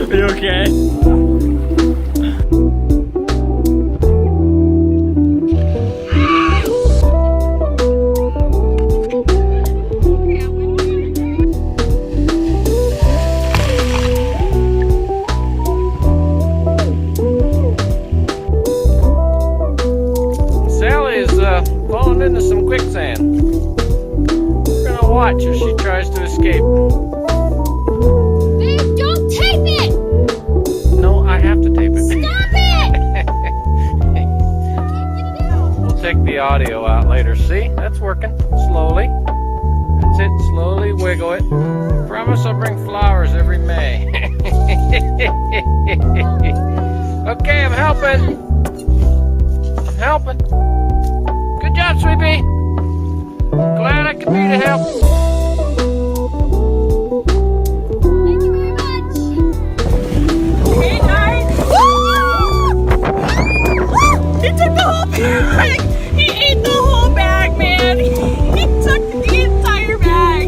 Are you okay? Falling into some quicksand. We're gonna watch as she tries to escape. Babe, don't tape it! No, I have to tape it. Stop it! We'll take the audio out later. See? That's working. Slowly. That's it. Slowly wiggle it. Promise I'll bring flowers every May. Okay, I'm helping. I'm helping. Good job, Sweepy. Glad I could be to help. Thank you very much. Hey, guys. He took the whole bag. He ate the whole bag, man. He took the entire bag.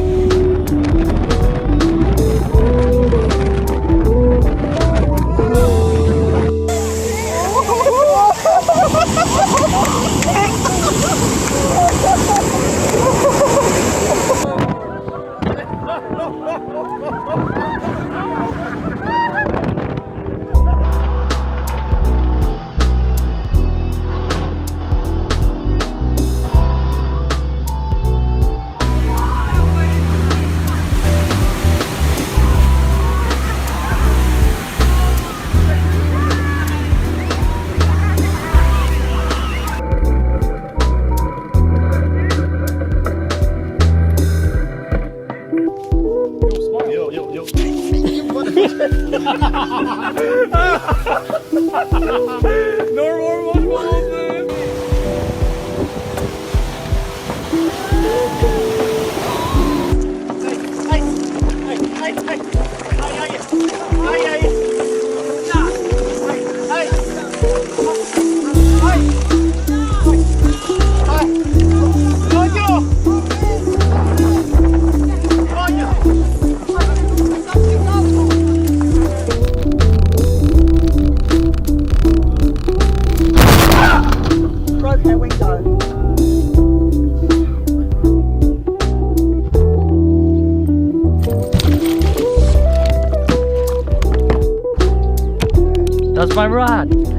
That's my rod.